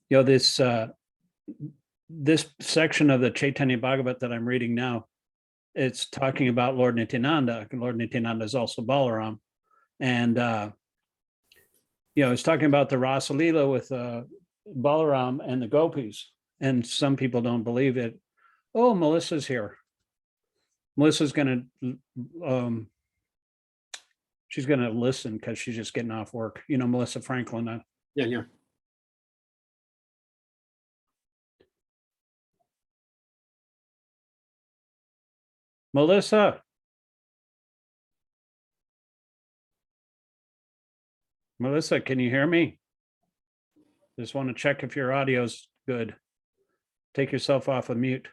This section of the Chaitanya Bhagavat that I'm reading now, it's talking about Lord Nityananda. Lord Nityananda is also Balaram. And, it's talking about the Rasa Leela with Balaram and the gopis. And some people don't believe it. Oh, Melissa's here. Melissa's going to, she's going to listen because she's just getting off work. Melissa Franklin. Yeah. Melissa, can you hear me? Just want to check if your audio's good. Take yourself off of mute.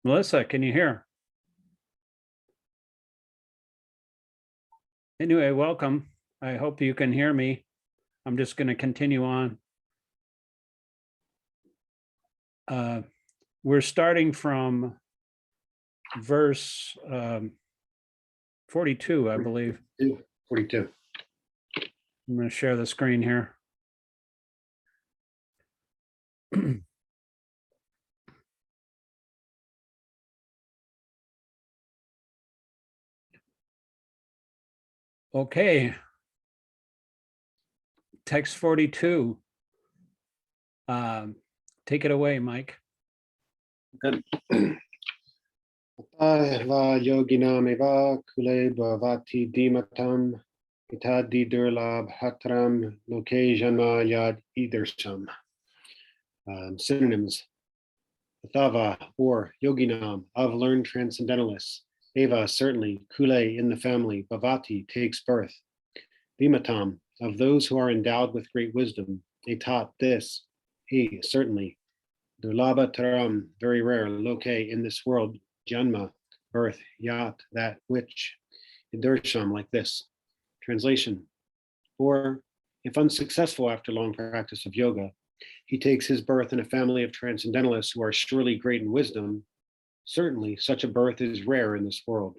Melissa, can you hear? Anyway, welcome. I hope you can hear me. I'm just going to continue on. We're starting from verse 42, I believe. 42. I'm going to share the screen here. Okay. Text 42. Take it away, Mike. Good. Yoginam eva kule bhavati dimatam itadi durlabh hatram loke janma yad idarsam. Synonyms. Athava, or yoginam, of learned transcendentalists. Eva, certainly. Kule, in the family. Bhavati, takes birth. Vimatam, of those who are endowed with great wisdom. Etat, this. He, certainly. Durlabha taram, very rare. Loke, in this world. Janma, birth. Yat, that which. Idarsham, like this. Translation. Or, if unsuccessful after long practice of yoga, he takes his birth in a family of transcendentalists who are surely great in wisdom. Certainly, such a birth is rare in this world.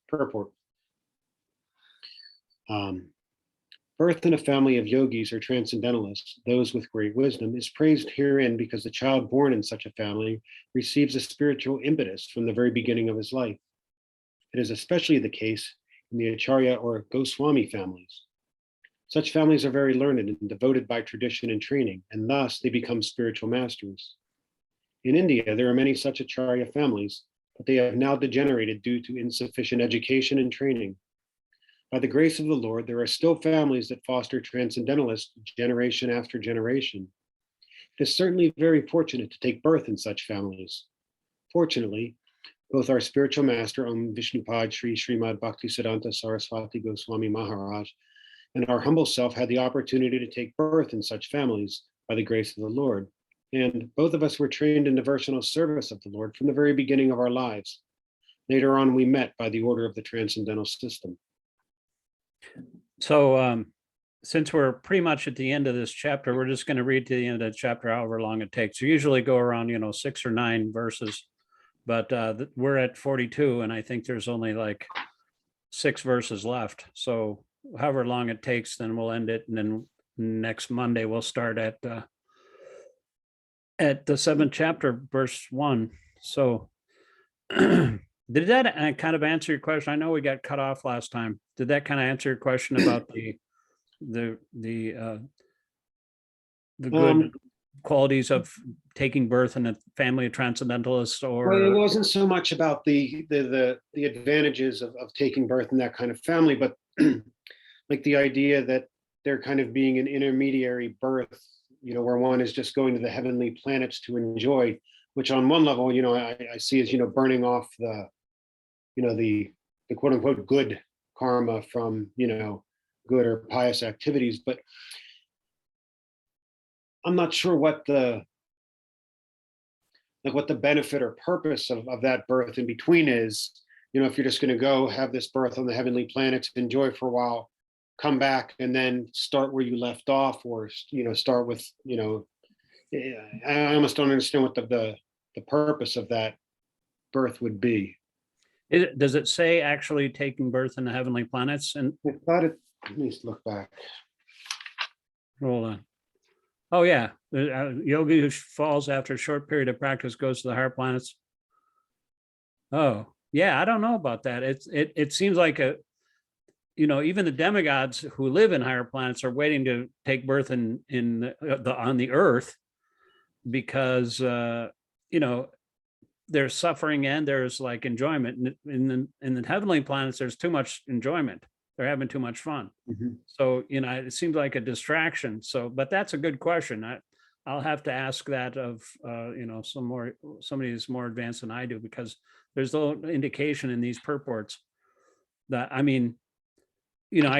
Purport. Birth in a family of yogis or transcendentalists, those with great wisdom, is praised herein because the child born in such a family receives a spiritual impetus from the very beginning of his life. It is especially the case in the Acharya or Goswami families. Such families are very learned and devoted by tradition and training, and thus they become spiritual masters. In India, there are many such Acharya families, but they have now degenerated due to insufficient education and training. By the grace of the Lord, there are still families that foster transcendentalists generation after generation. It is certainly very fortunate to take birth in such families. Fortunately, both our spiritual master, Om Vishnupad Sri Srimad Bhaktisiddhanta Saraswati Goswami Maharaj, and our humble self had the opportunity to take birth in such families by the grace of the Lord. And both of us were trained in devotional service of the Lord from the very beginning of our lives. Later on, we met by the order of the transcendental system. So since we're pretty much at the end of this chapter, we're just going to read to the end of the chapter, however long it takes. We usually go around, 6 or 9 verses, but we're at 42, and I think there's only like 6 verses left. So however long it takes, then we'll end it, and then next Monday we'll start at the 7th chapter, verse 1. So did that kind of answer your question? I know we got cut off last time. Did that kind of answer your question about the good qualities of taking birth in a family of transcendentalists? Or well, it wasn't so much about the advantages of taking birth in that kind of family, but like the idea that there kind of being an intermediary birth, where one is just going to the heavenly planets to enjoy, which on one level, I see as, burning off the quote unquote good karma from, good or pious activities. But I'm not sure what the benefit or purpose of that birth in between is. If you're just going to go have this birth on the heavenly planets, enjoy for a while, come back and then start where you left off, or start with, I almost don't understand what the purpose of that birth would be. Does it say actually taking birth in the heavenly planets? And I thought it. Let me look back. hold on. Oh yeah, the yogi who falls after a short period of practice goes to the higher planets. Oh yeah, I don't know about that. It seems like even the demigods who live in higher planets are waiting to take birth on the earth, because there's suffering and there's like enjoyment. In the heavenly planets, there's too much enjoyment. They're having too much fun. Mm-hmm. So, it seems like a distraction. So, but that's a good question. I'll have to ask that of, somebody who's more advanced than I do, because there's no indication in these purports that, I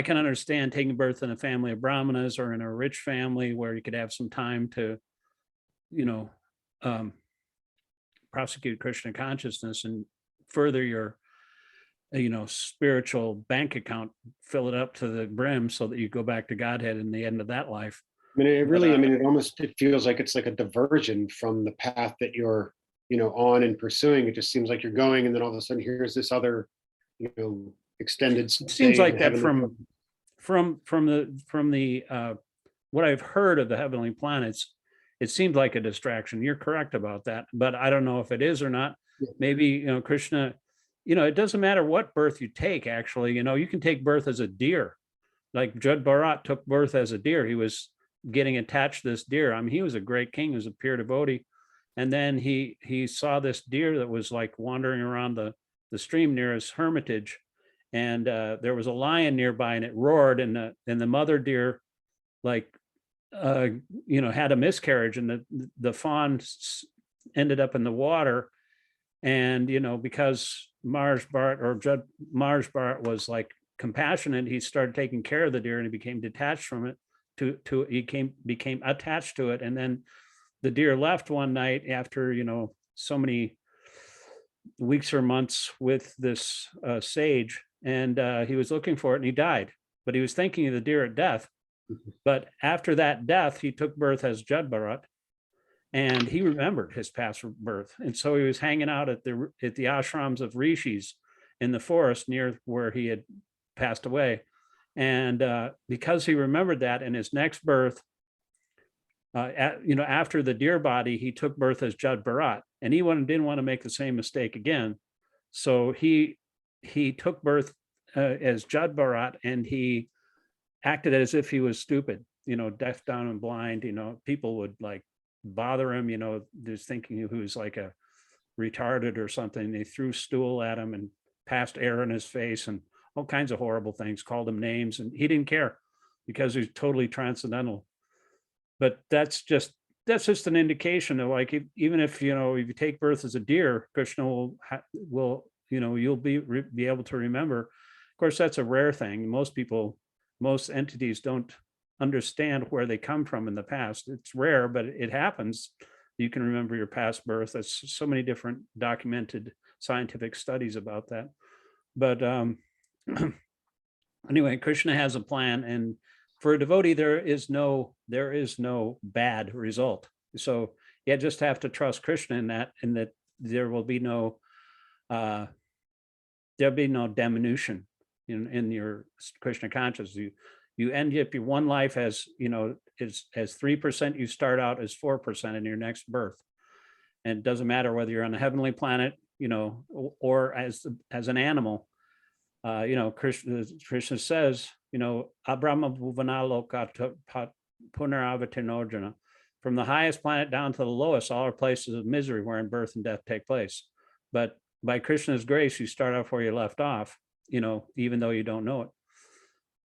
can understand taking birth in a family of Brahmanas or in a rich family where you could have some time to, prosecute Krishna consciousness and further your spiritual bank account, fill it up to the brim so that you go back to Godhead in the end of that life. It feels like it's like a diversion from the path that you're, on and pursuing. It just seems like you're going, and then all of a sudden here's this other, extended. It seems like that from the what I've heard of the heavenly planets, it seems like a distraction. You're correct about that, but I don't know if it is or not. Yeah. Maybe, Krishna, it doesn't matter what birth you take, actually. You can take birth as a deer. Like Jud Bharat took birth as a deer. He was getting attached to this deer. He was a great king, he was a pure devotee. And then he saw this deer that was like wandering around the stream near his hermitage. And there was a lion nearby, and it roared, and the mother deer had a miscarriage, and the fawn ended up in the water. And because Mars Bharat was like compassionate, he started taking care of the deer, and he became detached from it. He became attached to it, and then the deer left one night after so many weeks or months with this sage, and he was looking for it, and he died. But he was thinking of the deer at death. But after that death, he took birth as Jud Bharat, and he remembered his past birth. And so he was hanging out at the ashrams of rishis in the forest near where he had passed away. And because he remembered that, in his next birth, after the deer body, he took birth as Jud Bharat, and he didn't want to make the same mistake again. So he took birth as Jud Bharat, and he acted as if he was stupid, deaf, dumb, and blind. People would like bother him, just thinking he was like a retarded or something. They threw stool at him and passed air in his face and all kinds of horrible things, called him names, and he didn't care because he's totally transcendental. But that's just an indication of, like, even if if you take birth as a deer, Krishna will you'll be able to remember. Of course, that's a rare thing. Most entities don't understand where they come from in the past. It's rare, but it happens. You can remember your past birth. There's so many different documented scientific studies about that. But anyway, Krishna has a plan, and for a devotee, there is no bad result. So you just have to trust Krishna in that, and that there will be no diminution in your Krishna consciousness. You end up your one life as as 3%. You start out as 4% in your next birth, and it doesn't matter whether you're on a heavenly planet, or as an animal. Krishna says, Abrahma bhuvanaloka punaravartinojana, from the highest planet down to the lowest, all are places of misery wherein birth and death take place. But by Krishna's grace, you start off where you left off, even though you don't know it.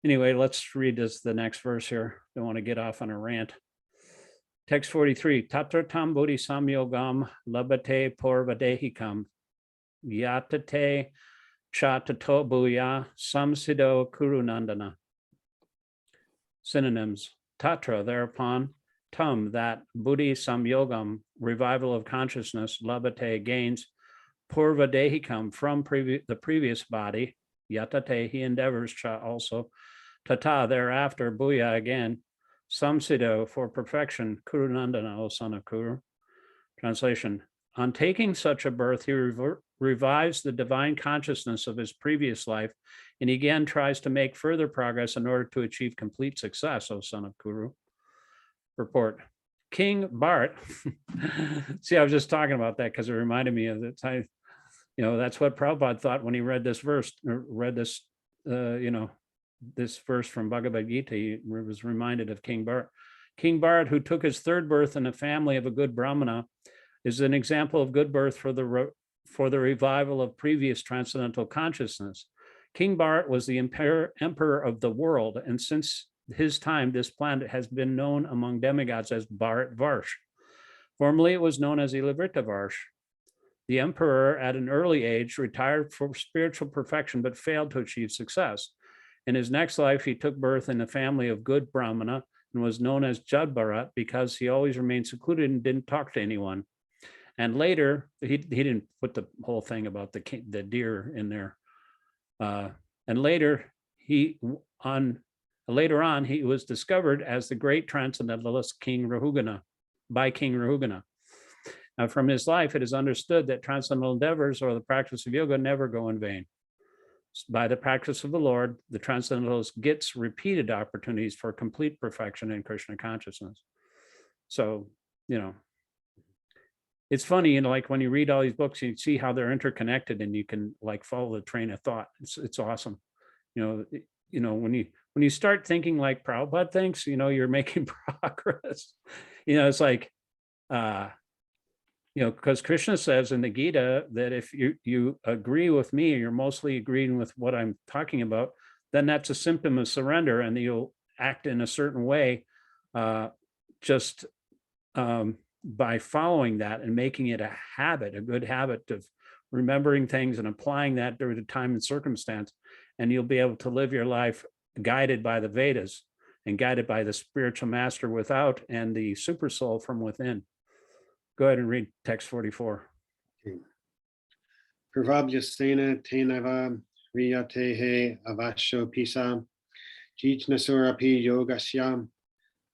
Anyway, let's read the next verse here. Don't want to get off on a rant. Text 43, Tatra tam buddhi samyogam labate purvadehikam yatate chatato bhuya samsido kurunandana. Synonyms: Tatra, thereupon; tam, that; buddhi samyogam, revival of consciousness; labate, gains; purvadehikam, from the previous body; yatate, he endeavors; cha, also; Tata, thereafter, Bhuya again, Samsido, for perfection, Kurunandana, O son of Kuru. Translation, on taking such a birth, he revives the divine consciousness of his previous life, and he again tries to make further progress in order to achieve complete success, O son of Kuru. Purport. King Bharat, see, I was just talking about that because it reminded me of the time, that's what Prabhupada thought when he read this verse, or read this, this verse from Bhagavad-gītā. He was reminded of King Bharat. King Bharat, who took his third birth in the family of a good Brahmana, is an example of good birth for the revival of previous transcendental consciousness. King Bharat was the emperor of the world, and since his time, this planet has been known among demigods as Bharat Varsh. Formerly, it was known as Ilavrita Varsh. The emperor, at an early age, retired for spiritual perfection, but failed to achieve success. In his next life, he took birth in a family of good Brahmana and was known as Jad Bharat because he always remained secluded and didn't talk to anyone. And later, he didn't put the whole thing about the deer in there. And later on, he was discovered as the great transcendentalist King Rahugana, by King Rahugana. Now, from his life, it is understood that transcendental endeavors or the practice of yoga never go in vain. By the practice of the Lord, the transcendentalist gets repeated opportunities for complete perfection in Krishna consciousness. So, it's funny, like when you read all these books, you see how they're interconnected and you can like follow the train of thought. It's awesome. When you start thinking like Prabhupada thinks, you're making progress. It's like, because Krishna says in the Gita that if you agree with me, you're mostly agreeing with what I'm talking about, then that's a symptom of surrender, and you'll act in a certain way just by following that and making it a habit, a good habit of remembering things and applying that during the time and circumstance. And you'll be able to live your life guided by the Vedas and guided by the spiritual master without and the super soul from within. Go ahead and read text 44. Purvabhyasena tenava riyatehe avasho pisa jijnasurapi yogasya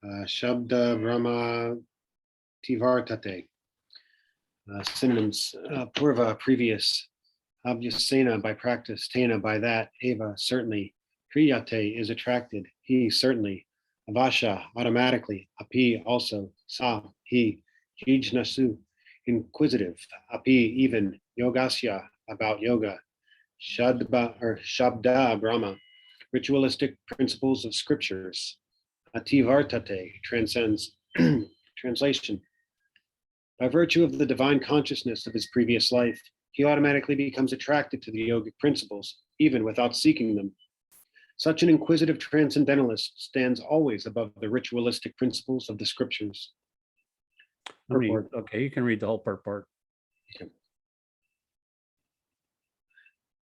shabda brahma tivartate. Synonyms: purva, previous; abhyasena, by practice; tena, by that; eva, certainly; kriyate, is attracted; he, certainly; avasha, automatically; api, also; sa, he; jijnasu, inquisitive; api, even; yogasya, about yoga; shabda brahma, ritualistic principles of scriptures; ativartate, transcends. Translation: by virtue of the divine consciousness of his previous life, he automatically becomes attracted to the yogic principles, even without seeking them. Such an inquisitive transcendentalist stands always above the ritualistic principles of the scriptures. Okay, you can read the whole purport. Okay.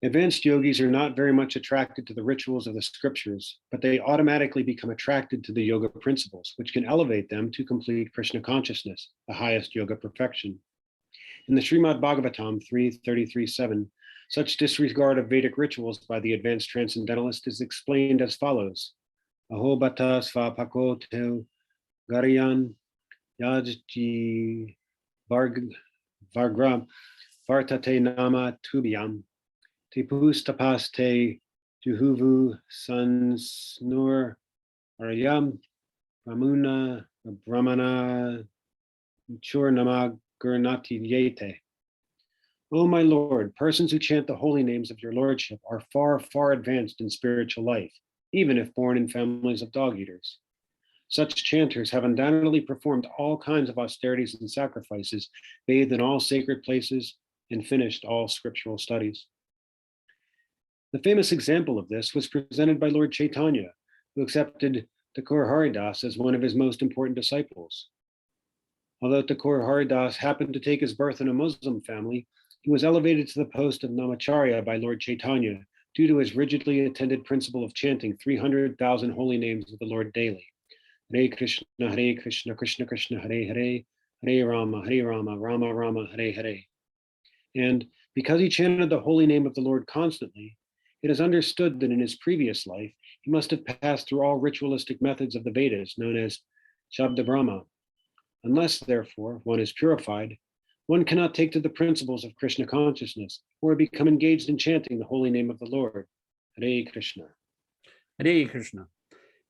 Advanced yogis are not very much attracted to the rituals of the scriptures, but they automatically become attracted to the yoga principles, which can elevate them to complete Krishna consciousness, the highest yoga perfection. In the Srimad Bhagavatam 3:33-7, such disregard of Vedic rituals by the advanced transcendentalist is explained as follows: Aho bata svapakote gariyan yajji vargra vartate nama tubhyam Tipustapaste Juhuvu Sansnur Aryam Brahmana Churnama Gurnati Yete. O my Lord, persons who chant the holy names of your lordship are far, far advanced in spiritual life, even if born in families of dog eaters. Such chanters have undoubtedly performed all kinds of austerities and sacrifices, bathed in all sacred places, and finished all scriptural studies. The famous example of this was presented by Lord Chaitanya, who accepted Thakur Haridas as one of his most important disciples. Although Thakur Haridas happened to take his birth in a Muslim family, he was elevated to the post of Namacharya by Lord Chaitanya due to his rigidly attended principle of chanting 300,000 holy names of the Lord daily. Hare Krishna, Krishna Krishna, Hare Hare, Hare Rama, Rama Rama, Hare Hare. And because he chanted the holy name of the Lord constantly, it is understood that in his previous life, he must have passed through all ritualistic methods of the Vedas, known as Shabda Brahma. Unless, therefore, one is purified, one cannot take to the principles of Krishna consciousness or become engaged in chanting the holy name of the Lord. Hare Krishna. Hare Krishna.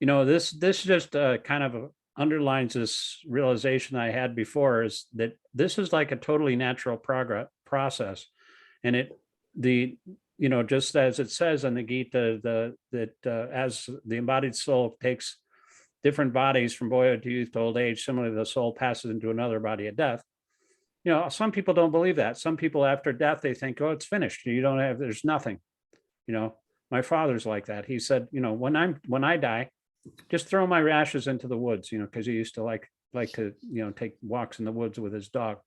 This just kind of underlines this realization I had before, is that this is like a totally natural process. And just as it says in the Gita, that as the embodied soul takes different bodies from boyhood to youth to old age, similarly the soul passes into another body at death. Some people don't believe that. Some people after death, they think, oh, it's finished. There's nothing. My father's like that. He said, when I die, just throw my ashes into the woods, because he used to like to, take walks in the woods with his dog.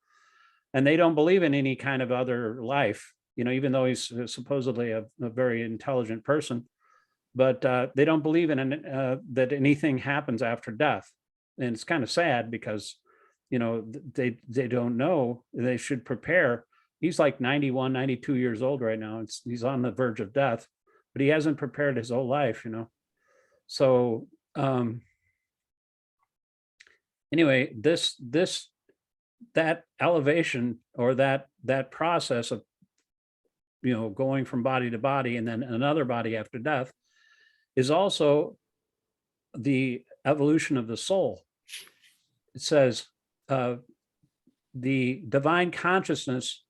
And they don't believe in any kind of other life, even though he's supposedly a very intelligent person, but they don't believe in that anything happens after death. And it's kind of sad because, they don't know. They should prepare. He's like 91, 92 years old right now. He's on the verge of death, but he hasn't prepared his whole life, So anyway, that elevation, or that process of going from body to body and then another body after death, is also the evolution of the soul. It says the divine consciousness,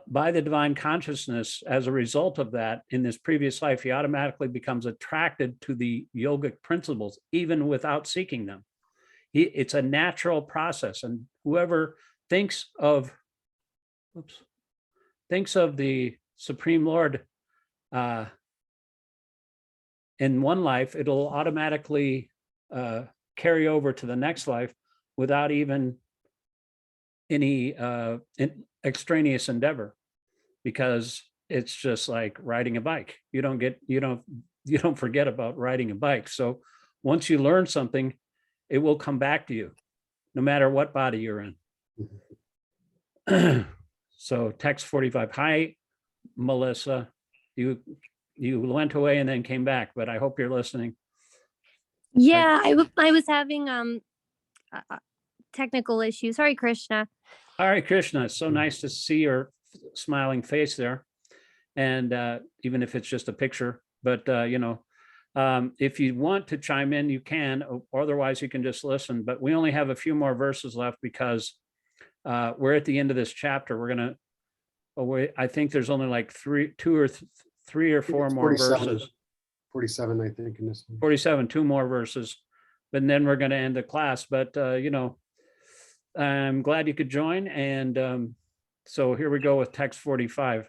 by the divine consciousness, as a result of that, in this previous life, he automatically becomes attracted to the yogic principles, even without seeking them. It's a natural process, and whoever thinks of the Supreme Lord in one life, it'll automatically carry over to the next life without even any extraneous endeavor, because it's just like riding a bike. You don't forget about riding a bike. So once you learn something, it will come back to you, no matter what body you're in. So text 45. Hi, Melissa. You went away and then came back, but I hope you're listening. Yeah, I was having technical issues. Sorry, Krishna. All right, Krishna. It's so nice to see your smiling face there, and even if it's just a picture. But if you want to chime in, you can. Or otherwise, you can just listen. But we only have a few more verses left because we're at the end of this chapter. We're gonna. I think there's only like three or four more verses. 47, I think, in this one. 47, 2 more verses, but then we're going to end the class. But I'm glad you could join. And so here we go with text 45.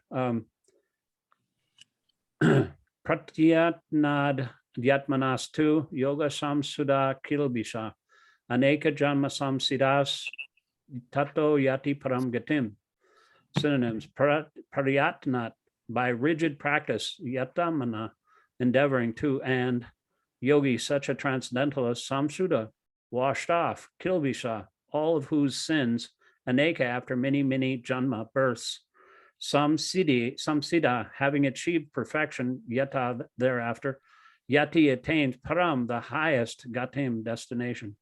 Pratyatnad Yatmanastu Yoga Samsuda Kilbisha Aneka Janma Samsidas Tato Yati Param Gatim. Synonyms: Pratyatnat, by rigid practice, Yatamana, endeavoring to, and yogi, such a transcendentalist, samsuda, washed off, kilbisha, all of whose sins, aneka, after many janma, births, samsida, having achieved perfection, yata, thereafter, yati, attained, param, the highest, gatim, destination.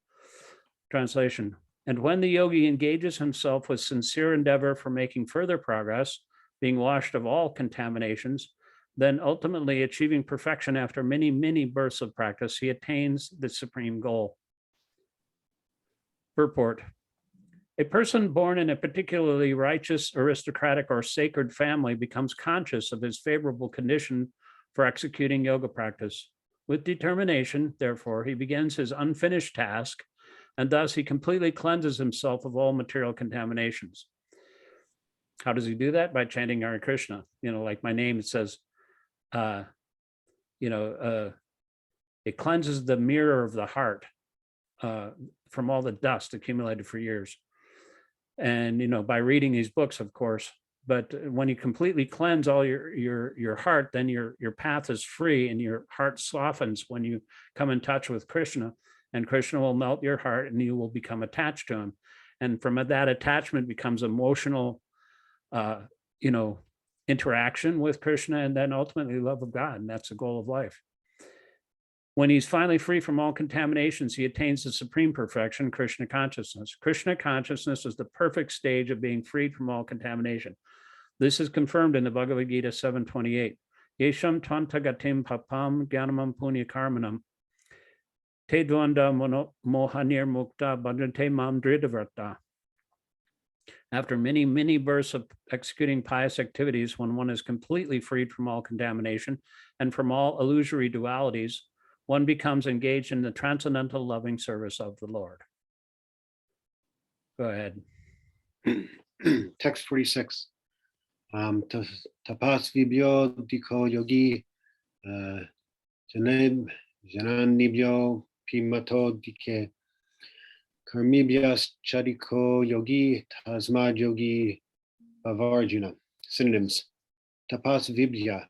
Translation: and when the yogi engages himself with sincere endeavor for making further progress, being washed of all contaminations, then ultimately achieving perfection after many births of practice, he attains the supreme goal. Purport: a person born in a particularly righteous, aristocratic, or sacred family becomes conscious of his favorable condition for executing yoga practice. With determination, therefore, he begins his unfinished task, and thus he completely cleanses himself of all material contaminations. How does he do that? By chanting Hare Krishna. Like my name, it says, it cleanses the mirror of the heart from all the dust accumulated for years. And, by reading these books, of course, but when you completely cleanse all your heart, then your path is free and your heart softens when you come in touch with Krishna, and Krishna will melt your heart and you will become attached to him. And from that attachment becomes emotional, interaction with Krishna, and then ultimately love of God. And that's the goal of life. When he's finally free from all contaminations, he attains the supreme perfection, Krishna consciousness. Krishna consciousness is the perfect stage of being freed from all contamination. This is confirmed in the Bhagavad-gītā 7:28. Yesham tvantagatim papam jnanamam punya karmanam te dvanda mohanir mukta bhajante mam dridavarta. After many, many births of executing pious activities, when one is completely freed from all contamination and from all illusory dualities, one becomes engaged in the transcendental loving service of the Lord. Go ahead. Text 46. Tapasvibhyo diko yogi jananibhyo pimato dike karmibhyas chadiko yogi tasmad yogi bhavarjuna. Synonyms: tapasvibhya,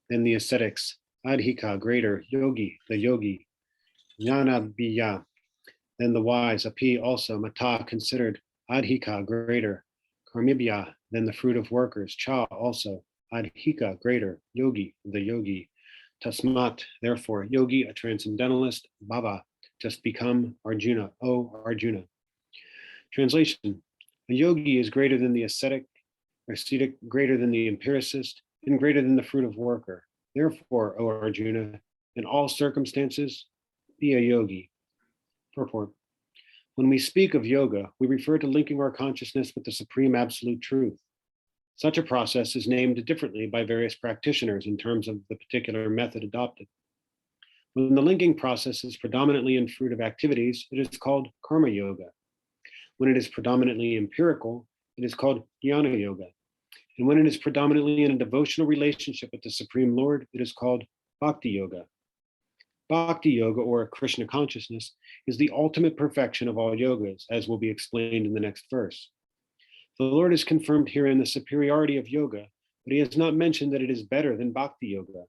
then the ascetics; adhika, greater; yogi, the yogi; jnanabhya, then the wise; api, also; mata, considered; adhika, greater; karmibhya, then the fruit of workers; cha, also; adhika, greater; yogi, the yogi; tasmat, therefore; yogi, a transcendentalist; bhava, just become; Arjuna, O Arjuna. Translation: a yogi is greater than the ascetic greater than the empiricist, and greater than the fruit of worker. Therefore, O Arjuna, in all circumstances, be a yogi. Purport: when we speak of yoga, we refer to linking our consciousness with the supreme absolute truth. Such a process is named differently by various practitioners in terms of the particular method adopted. When the linking process is predominantly in fruitive activities, it is called karma yoga. When it is predominantly empirical, it is called Dhyāna-yoga. And when it is predominantly in a devotional relationship with the Supreme Lord, it is called Bhakti Yoga. Bhakti Yoga, or Krishna consciousness, is the ultimate perfection of all yogas, as will be explained in the next verse. The Lord has confirmed herein the superiority of yoga, but he has not mentioned that it is better than Bhakti Yoga.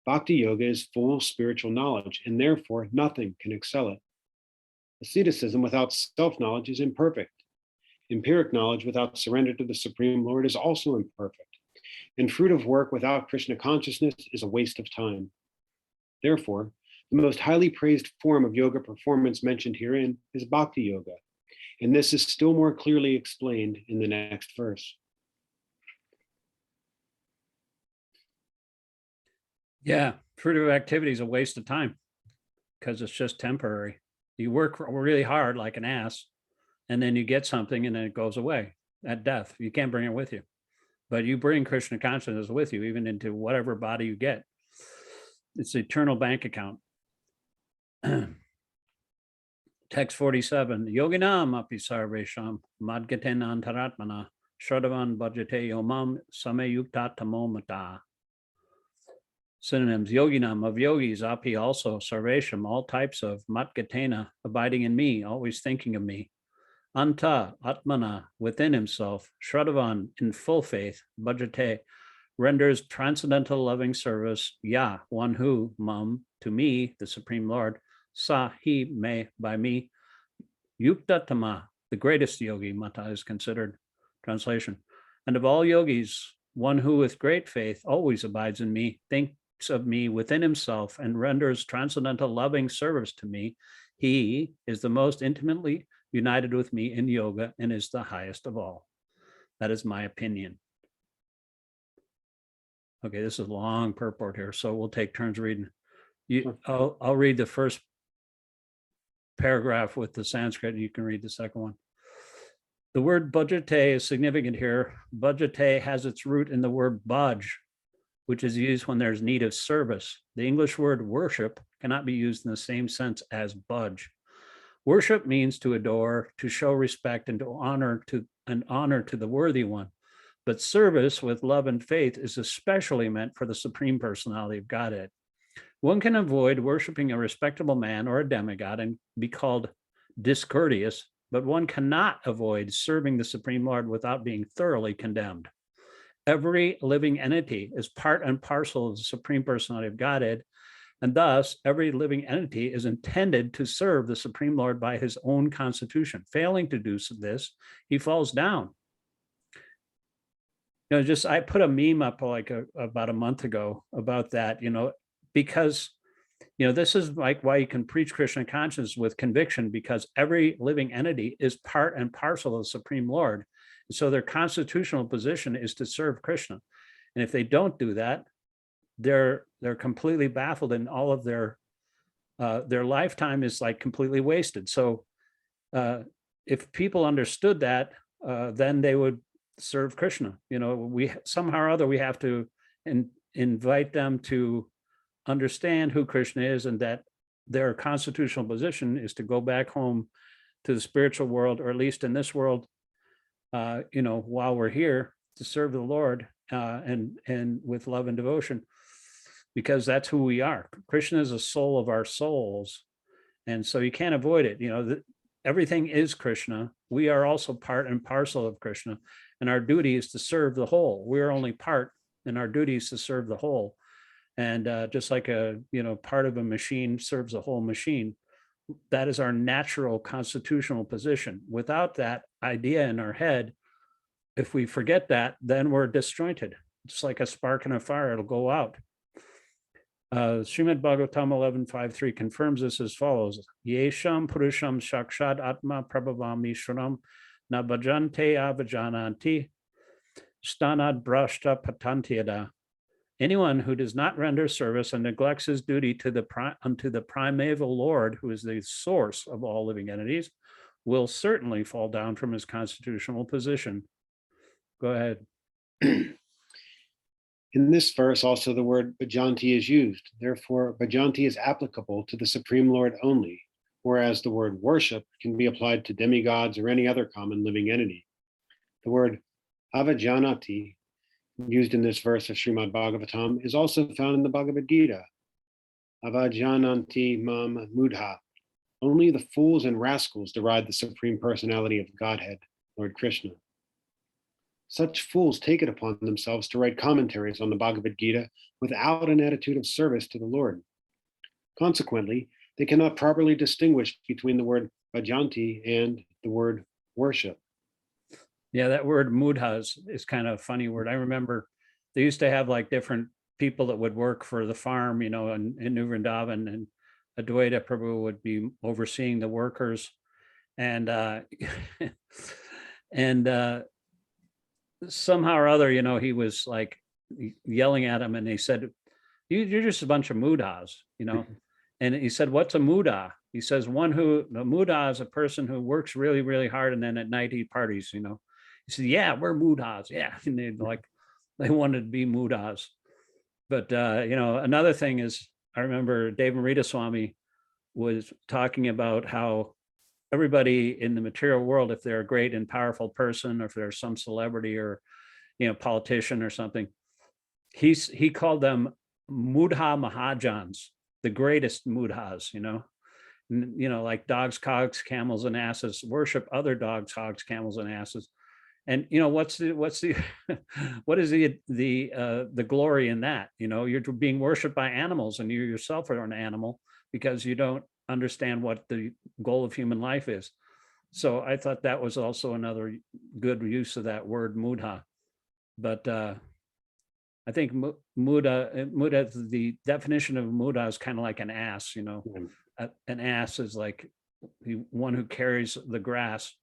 Bhakti Yoga is full spiritual knowledge, and therefore nothing can excel it. Asceticism without self-knowledge is imperfect. Empiric knowledge without surrender to the Supreme Lord is also imperfect. And fruitive work without Krishna consciousness is a waste of time. Therefore, the most highly praised form of yoga performance mentioned herein is Bhakti Yoga, and this is still more clearly explained in the next verse. Yeah, fruitive activity is a waste of time because it's just temporary. You work really hard like an ass, and then you get something and then it goes away at death. You can't bring it with you, but you bring Krishna consciousness with you, even into whatever body you get. It's the eternal bank account. Text 47, Yoginam api sarvesham madgaten antaratmana shraddhavan bhajate yomam sameyuktatamo mata. Synonyms: yoginam, of yogis; api, also; sarvesham, all types of; matgatena, abiding in me, always thinking of me; anta, atmana, within himself; shraddhavan, in full faith; bhajate, renders transcendental loving service; ya, one who; mam, to me, the Supreme Lord; sa, he, may, by me; yuktatama, the greatest yogi; mata is considered. Translation: and of all yogis, one who with great faith always abides in me, thinks of me within himself, and renders transcendental loving service to me, he is the most intimately united with me in yoga and is the highest of all. That is my opinion. Okay, this is a long purport here, so we'll take turns reading. I'll read the first paragraph with the Sanskrit, and you can read the second one. The word bhajate is significant here. Bhajate has its root in the word bhaj, which is used when there's need of service. The English word worship cannot be used in the same sense as budge. Worship means to adore, to show respect, and to honor to the worthy one. But service with love and faith is especially meant for the Supreme Personality of Godhead. One can avoid worshiping a respectable man or a demigod and be called discourteous, but one cannot avoid serving the Supreme Lord without being thoroughly condemned. Every living entity is part and parcel of the Supreme Personality of Godhead, and thus every living entity is intended to serve the Supreme Lord by his own constitution. Failing to do this, he falls down. I put a meme up about a month ago about that, because This is like why you can preach Krishna consciousness with conviction, because every living entity is part and parcel of the Supreme Lord. So their constitutional position is to serve Krishna. And if they don't do that, they're completely baffled, and all of their lifetime is like completely wasted. So if people understood that, then they would serve Krishna. We somehow or other, we have to invite them to understand who Krishna is, and that their constitutional position is to go back home to the spiritual world, or at least in this world, while we're here, to serve the Lord, and with love and devotion, because that's who we are. Krishna is the soul of our souls, and so you can't avoid it. Everything is Krishna. We are also part and parcel of Krishna, and our duty is to serve the whole. We're only part, and our duty is to serve the whole. And just like part of a machine serves a whole machine, that is our natural constitutional position. Without that idea in our head, if we forget that, then we're disjointed. It's like a spark in a fire, it'll go out. Srimad Bhagavatam 11.5.3 confirms this as follows: Yesham Purusham Shakshad Atma Prabhavami Shunam Na Bhajante Avajananti Stanad Brashta Patantiada. Anyone who does not render service and neglects his duty unto the primeval Lord, who is the source of all living entities, will certainly fall down from his constitutional position. Go ahead. In this verse, also the word bhajanti is used. Therefore, bhajanti is applicable to the Supreme Lord only, whereas the word worship can be applied to demigods or any other common living entity. The word avajanati, used in this verse of Srimad Bhagavatam, is also found in the Bhagavad-gītā. Avajananti mam mudha. Only the fools and rascals deride the Supreme Personality of Godhead, Lord Krishna. Such fools take it upon themselves to write commentaries on the Bhagavad-gītā without an attitude of service to the Lord. Consequently, they cannot properly distinguish between the word bhajanti and the word worship. Yeah, that word mudha is kind of a funny word. I remember they used to have like different people that would work for the farm, in New Vrindavan, and Advaita Prabhu would be overseeing the workers. And somehow or other, he was like yelling at him, and he said, you're just a bunch of mudhas, And he said, what's a mudha? He says, a mudha is a person who works really, really hard, and then at night he parties, He said, yeah, we're mudhas. Yeah. And they wanted to be mudhas. But, another thing is, I remember Devamarita Swami was talking about how everybody in the material world, if they're a great and powerful person, or if they're some celebrity or, politician or something, he called them mudha mahajans, the greatest mudhas, like dogs, cogs, camels, and asses worship other dogs, hogs, camels, and asses. And what is the glory in that? You're being worshipped by animals, and you yourself are an animal because you don't understand what the goal of human life is. So I thought that was also another good use of that word mudha. But I think mudha, the definition of mudha is kind of like an ass. An ass is like one who carries the grass,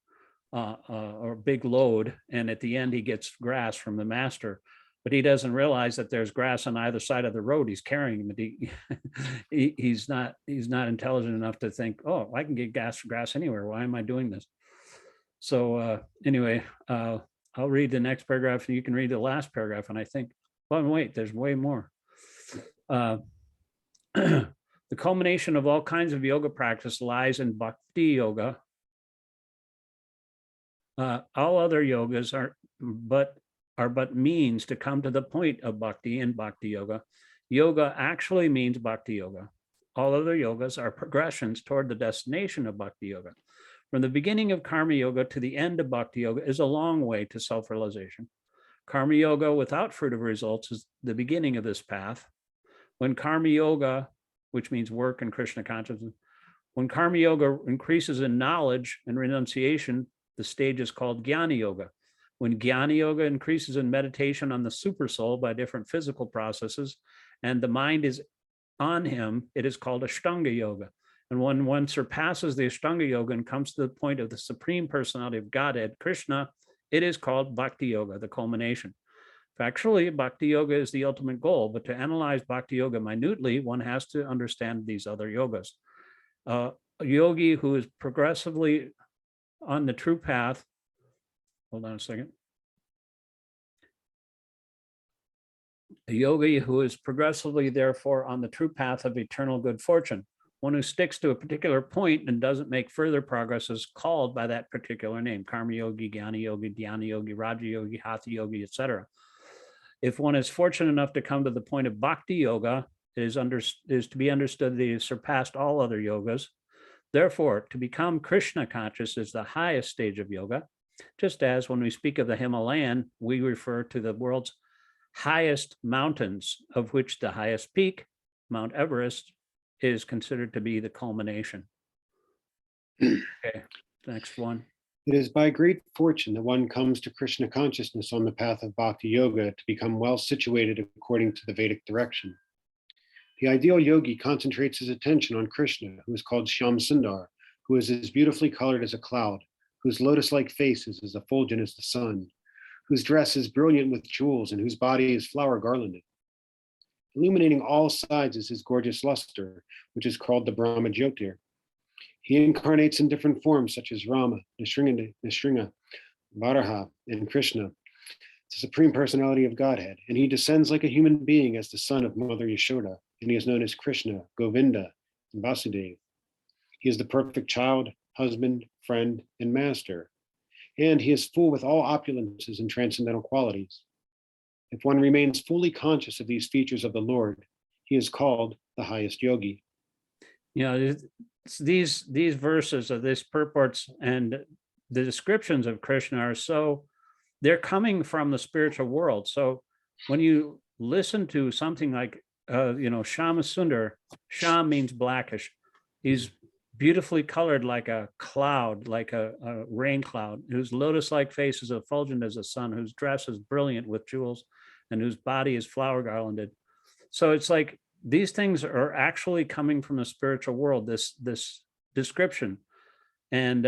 or a big load, and at the end he gets grass from the master, but he doesn't realize that there's grass on either side of the road he's carrying. But he's not intelligent enough to think, oh, I can get grass anywhere. Why am I doing this? So anyway, I'll read the next paragraph, and you can read the last paragraph. And I think, well, wait, there's way more. The culmination of all kinds of yoga practice lies in bhakti yoga. All other yogas are but means to come to the point of bhakti and bhakti yoga. Yoga actually means bhakti yoga. All other yogas are progressions toward the destination of bhakti yoga. From the beginning of karma yoga to the end of bhakti yoga is a long way to self-realization. Karma yoga without fruit of results is the beginning of this path. When karma yoga, which means work and Krishna consciousness, when karma yoga increases in knowledge and renunciation, the stage is called Jnana-yoga. When Jnana-yoga increases in meditation on the super soul by different physical processes, and the mind is on him, it is called Ashtanga yoga. And when one surpasses the Ashtanga yoga and comes to the point of the Supreme Personality of Godhead, Krishna, it is called Bhakti yoga, the culmination. Factually, Bhakti yoga is the ultimate goal, but to analyze Bhakti yoga minutely, one has to understand these other yogas. A yogi who is progressively on the true path, hold on a second. A yogi who is progressively, therefore, on the true path of eternal good fortune. One who sticks to a particular point and doesn't make further progress is called by that particular name: Karma yogi, Jnana yogi, Dhyāna yogi, Raja yogi, Hatha yogi, etc. If one is fortunate enough to come to the point of Bhakti yoga, it is to be understood that he has surpassed all other yogas. Therefore, to become Krishna conscious is the highest stage of yoga, just as when we speak of the Himalayan, we refer to the world's highest mountains, of which the highest peak, Mount Everest, is considered to be the culmination. Okay, next one. It is by great fortune that one comes to Krishna consciousness on the path of Bhakti Yoga to become well situated according to the Vedic direction. The ideal yogi concentrates his attention on Krishna, who is called Shyam Sundar, who is as beautifully colored as a cloud, whose lotus-like face is as effulgent as the sun, whose dress is brilliant with jewels, and whose body is flower garlanded. Illuminating all sides is his gorgeous luster, which is called the Brahma Jyotir. He incarnates in different forms such as Rama, Nrsimha, Varaha, and Krishna, the Supreme Personality of Godhead, and he descends like a human being as the son of Mother Yashoda, and he is known as Krishna, Govinda, and Vasudeva. He is the perfect child, husband, friend, and master, and he is full with all opulences and transcendental qualities. If one remains fully conscious of these features of the Lord, he is called the highest yogi. You know, these verses of these purports and the descriptions of Krishna are so, they're coming from the spiritual world. So when you listen to something like, Shama Sundar, Sham means blackish. He's beautifully colored like a cloud, like a rain cloud, whose lotus-like face is effulgent as the sun, whose dress is brilliant with jewels, and whose body is flower garlanded. So it's like these things are actually coming from the spiritual world, this description. And,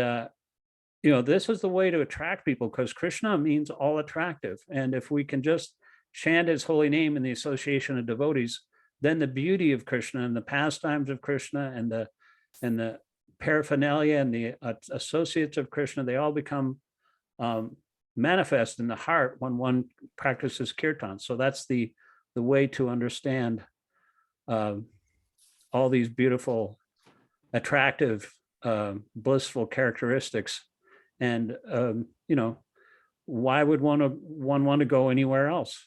this is the way to attract people, because Krishna means all attractive. And if we can just chant his holy name in the association of devotees, then the beauty of Krishna and the pastimes of Krishna and the paraphernalia and the associates of Krishna, they all become manifest in the heart when one practices kirtan. So that's the way to understand all these beautiful, attractive, blissful characteristics. And why would one want to go anywhere else?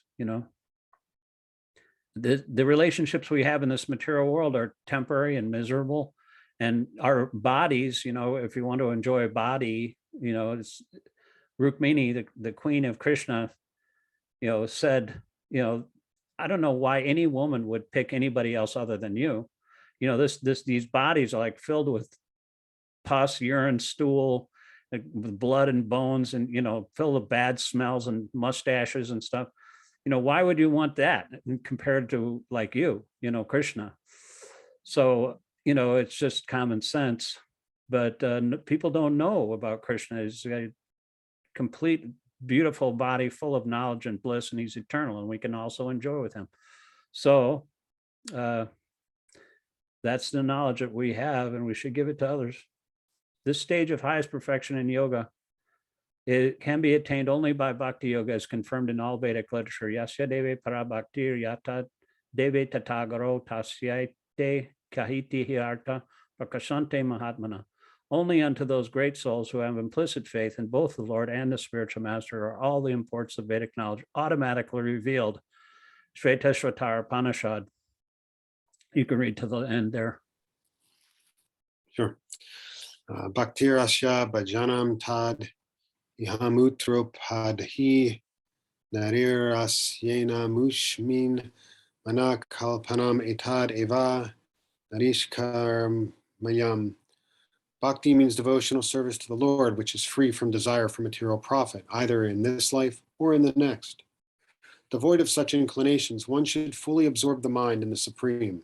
The relationships we have in this material world are temporary and miserable, and our bodies, if you want to enjoy a body, it's Rukmini, the queen of Krishna, said, I don't know why any woman would pick anybody else other than you. These bodies are like filled with pus, urine, stool, with blood and bones, and filled with bad smells and mustaches and stuff. Why would you want that compared to like Krishna? So it's just common sense, but people don't know about Krishna. He's a complete, beautiful body full of knowledge and bliss, and he's eternal, and we can also enjoy with him. So that's the knowledge that we have, and we should give it to others. This stage of highest perfection in yoga, it can be attained only by Bhakti yoga, as confirmed in all Vedic literature. Yasya deve para bhaktir yata deve tatagaro tasyate kahiti hyarta prakashante mahatmana. Only unto those great souls who have implicit faith in both the Lord and the spiritual master are all the importance of Vedic knowledge automatically revealed. Shvetashvatara Upanishad. You can read to the end there. Sure. Bhaktirasya bhajanam tad ihamutropadahi narirasyena mushmin manakalpanam etad eva narishkarmayam. Bhakti means devotional service to the Lord, which is free from desire for material profit, either in this life or in the next. Devoid of such inclinations, one should fully absorb the mind in the Supreme.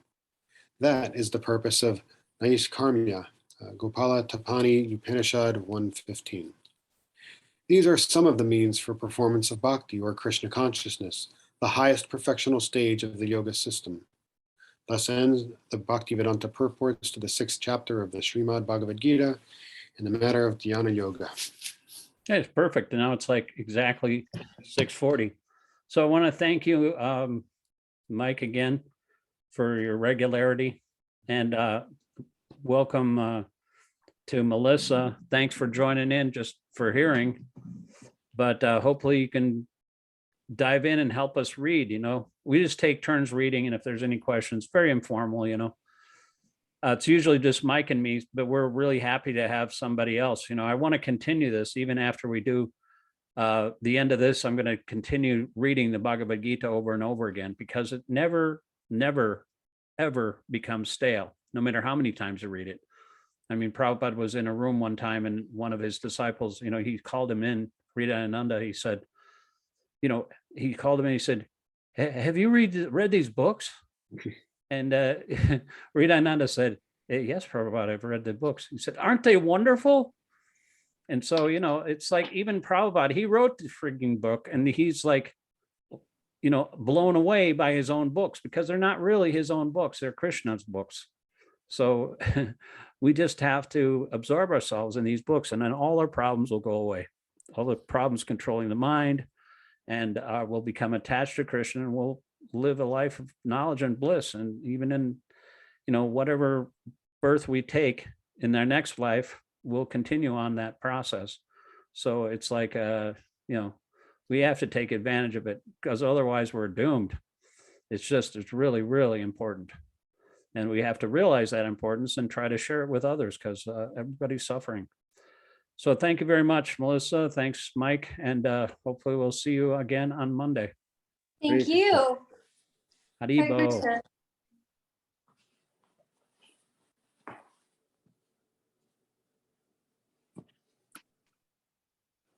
That is the purpose of Naiskarmya, Gopala Tapani Upanishad 115. These are some of the means for performance of bhakti or Krishna consciousness, the highest perfectional stage of the yoga system. Thus ends the Bhaktivedanta purports to the 6th chapter of the Srimad Bhagavad-gītā in the matter of Dhyāna-yoga. Yeah, it's perfect. And now it's like exactly 6:40. So I want to thank you, Mike, again for your regularity, and welcome to Melissa. Thanks for joining in, just for hearing, but hopefully you can dive in and help us read. We just take turns reading, and if there's any questions, very informal, it's usually just Mike and me, but we're really happy to have somebody else. I want to continue this even after we do the end of this. I'm going to continue reading the Bhagavad-gītā over and over again, because it never, ever becomes stale, no matter how many times you read it. I mean, Prabhupada was in a room one time, and one of his disciples, he called him in, Rita Ananda. He said, he called him and he said, have you read these books? And Rita Ananda said, yes, Prabhupada, I've read the books. He said, aren't they wonderful? And so, it's like even Prabhupada, he wrote the freaking book, and he's like, blown away by his own books, because they're not really his own books. They're Krishna's books. So we just have to absorb ourselves in these books, and then all our problems will go away. All the problems controlling the mind, and we'll become attached to Krishna, and we'll live a life of knowledge and bliss. And even in, whatever birth we take in our next life, we'll continue on that process. So it's like, we have to take advantage of it, because otherwise we're doomed. It's really, really important. And we have to realize that importance and try to share it with others, because everybody's suffering. So thank you very much, Melissa. Thanks, Mike. And hopefully we'll see you again on Monday. Thank you. Haribo. Hare Krishna.